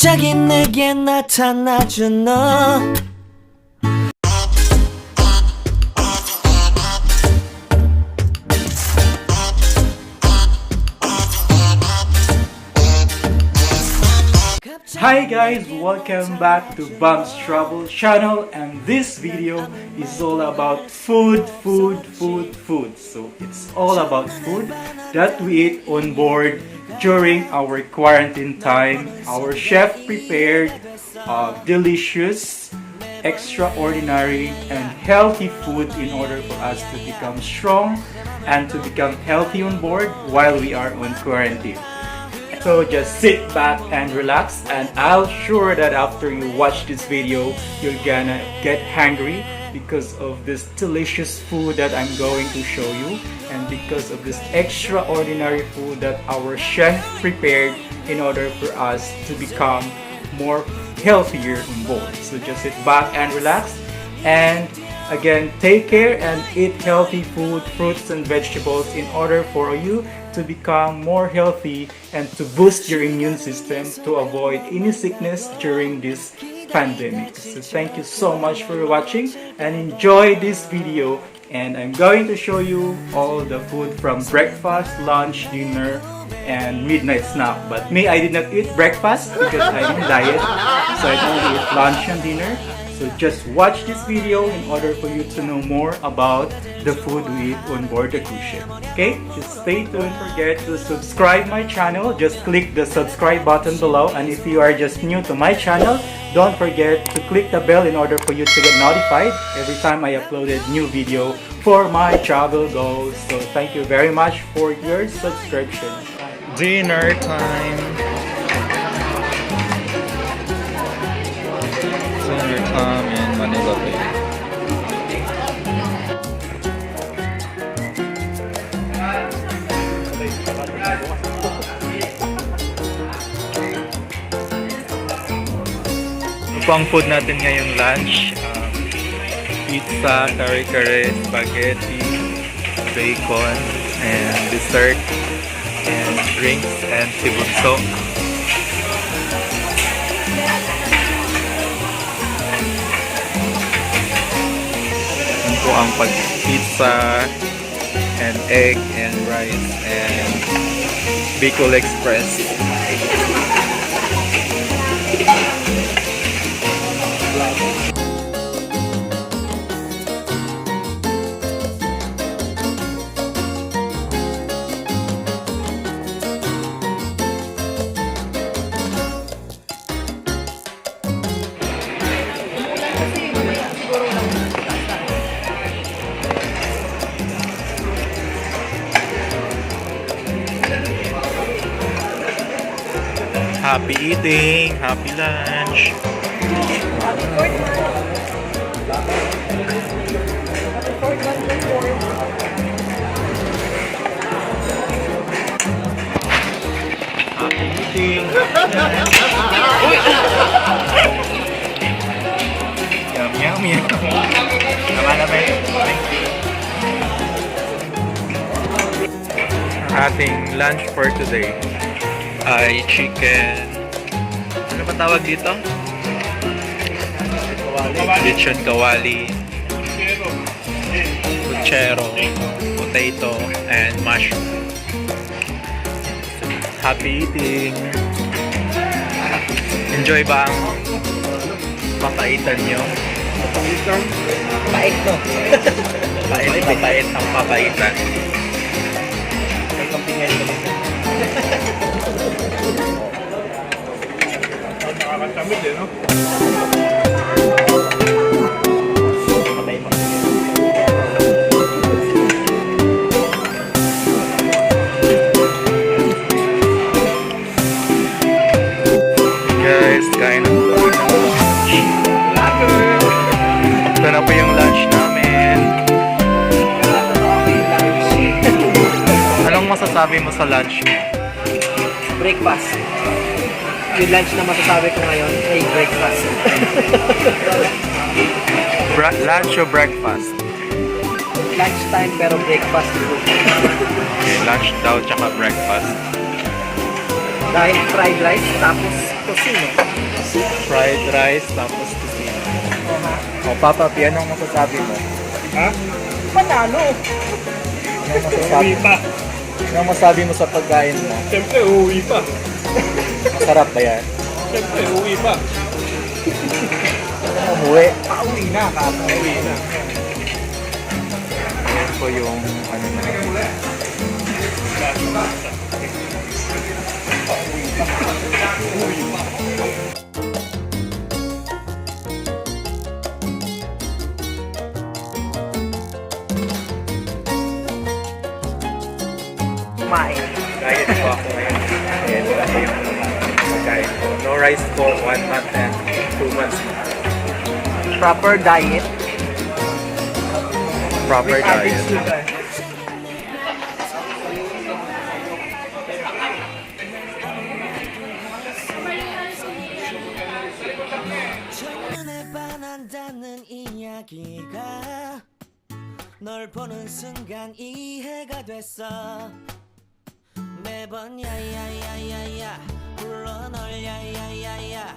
갑자기 내게 나타나준 너. Hi guys, welcome back to Bum's Travel channel, and this video is all about food. So it's all about food that we eat on board during our quarantine time. Our chef prepared delicious, extraordinary and healthy food in order for us to become strong and to become healthy on board while we are on quarantine. So just sit back and relax, and I'll sure that after you watch this video, you're gonna get hungry because of this delicious food that I'm going to show you, and because of this extraordinary food that our chef prepared in order for us to become more healthier on board. So just sit back and relax, and again, take care and eat healthy food, fruits and vegetables in order for you to become more healthy and to boost your immune system to avoid any sickness during this pandemic. So thank you so much for watching and enjoy this video, and I'm going to show you all the food from breakfast, lunch, dinner and midnight snack. But me, I did not eat breakfast because I'm on diet, so I only eat lunch and dinner. So just watch this video in order for you to know more about the food we eat on board the cruise ship. Okay? Just stay tuned. Don't forget to subscribe my channel. Just click the subscribe button below. And if you are just new to my channel, don't forget to click the bell in order for you to get notified every time I upload a new video for my travel goals. So thank you very much for your subscription. Dinner time. In Manila Bay. Ito po ang food natin ngayong lunch. Pizza, kare-kare, spaghetti, bacon, and dessert, and drinks, and sibunso. Po ang pag-pizza and egg and rice and Bicol Express. Happy eating, happy lunch. Happy eating. Yum, yum, yum. Ating lunch for today ay chicken. Ano ba tawag dito? Lechon kawali, puchero, potato, and mushroom. Happy eating! Enjoy ba ang papaitan nyo? Pait no? Pait ang papaitan. May kampingan ko dito. Nakakatamid eh, no? Patay mo. Guys, kain na po. Ito na po yung lunch namin. Anong masasabi mo sa lunch? Breakfast. Yung lunch na masasabi ko ngayon ay breakfast. Lunch o breakfast? Lunch time pero breakfast. Okay, lunch daw tsaka breakfast. Dahil fried rice, tapos tocino. Fried rice, tapos tocino. O, Papa P, anong masasabi mo? Ha? Panalo! Anong masasabi mo? Anong masabi mo sa pagkain mo? Siyempre, uuwi pa. Masarap ba yan? Siyempre, uuwi pa. Umuwi. Pauwi na, Uuwi na. Yan po yung ano na. kumain. Diet po ako ngayon. Ayan, ito yung pagkain ko. No rice for 1 month and 2 months. Proper diet. Proper With added diet. sugar. 첫눈에 반한다는 이야기가 널 보는 순간 이해가 됐어 매번 야야야야야 불러 널 야야야야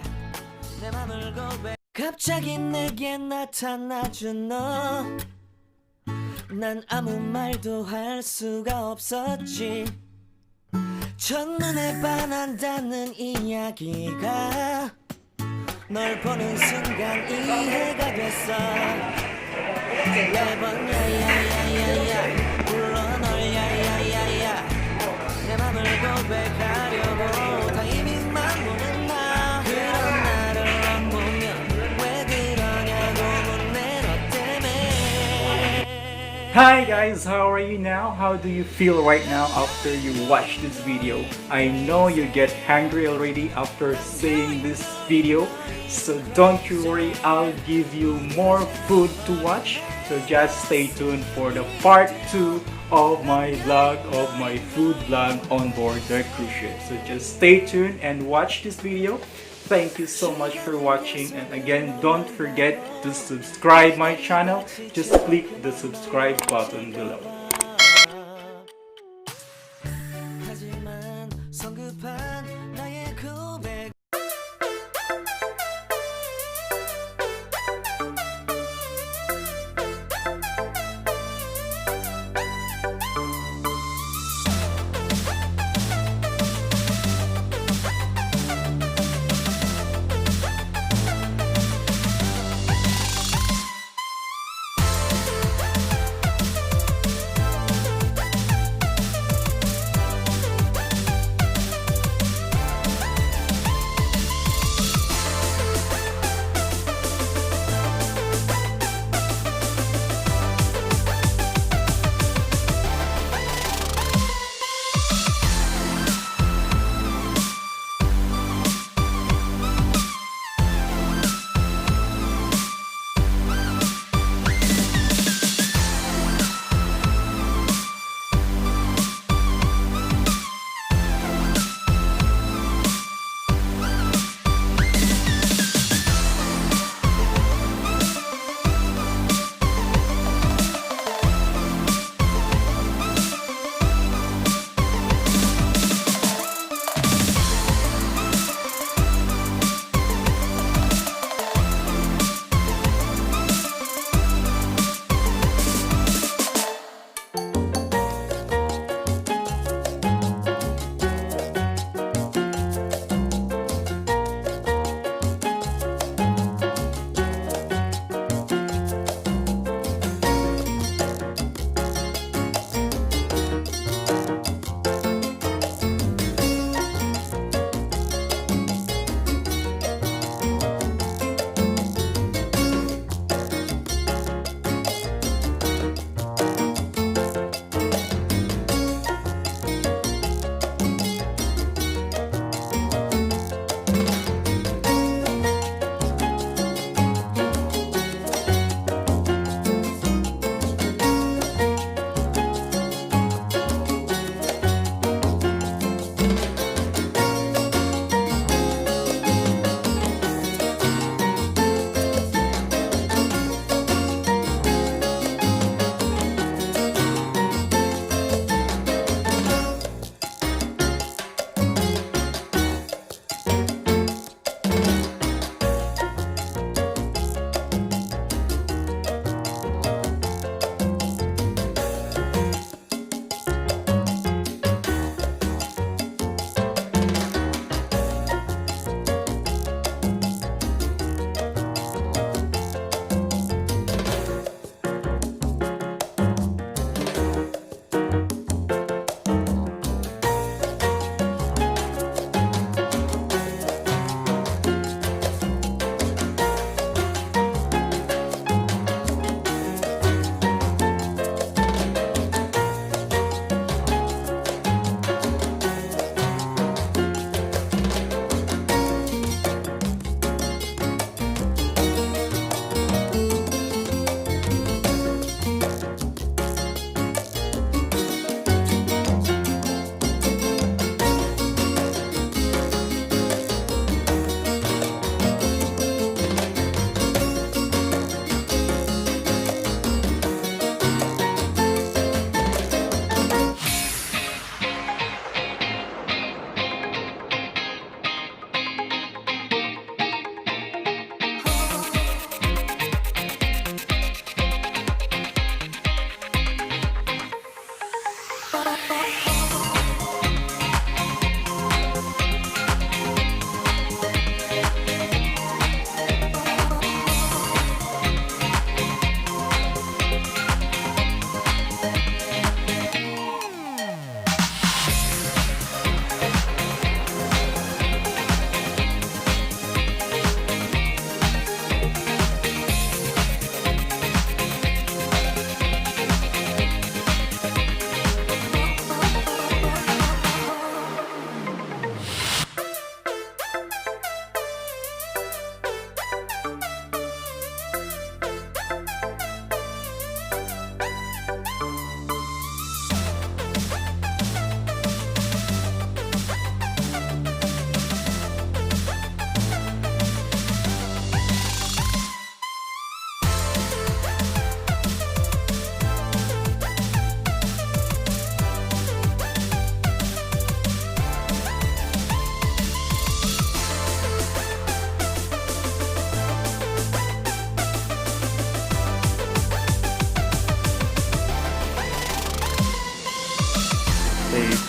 내 맘을 고백 갑자기 내게 나타나준 너 난 아무 말도 할 수가 없었지 첫눈에 반한다는 이야기가 널 보는 순간 이해가 됐어 매번 야야야야야 불러 널 야야야야 내 맘을 고백하려고 타이밍만 보는 나 그런 나를 안 보면 왜 그러냐고 묻네 너 때문에 Hi guys, how are you now? How do you feel right now after you watch this video? I know you get hungry already after seeing this video, so don't you worry, I'll give you more food to watch. So just stay tuned for the part 2 of my vlog, of my food vlog on board the cruise ship. So just stay tuned and watch this video. Thank you so much for watching, and again, don't forget to subscribe my channel. Just click the subscribe button below. 하지만 성급한 나의 고백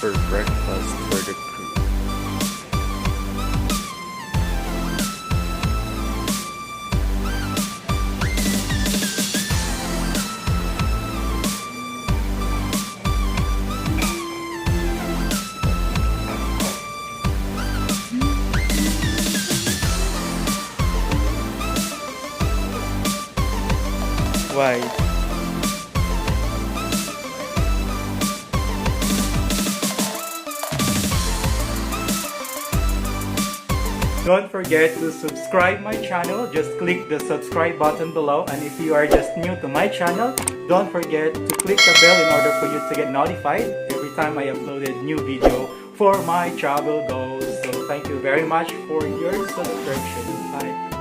for breakfast for the crew. Why? Don't forget to subscribe my channel. Just click the subscribe button below. And if you are just new to my channel, don't forget to click the bell in order for you to get notified every time I upload a new video for my travel goals. So thank you very much for your subscription. Bye.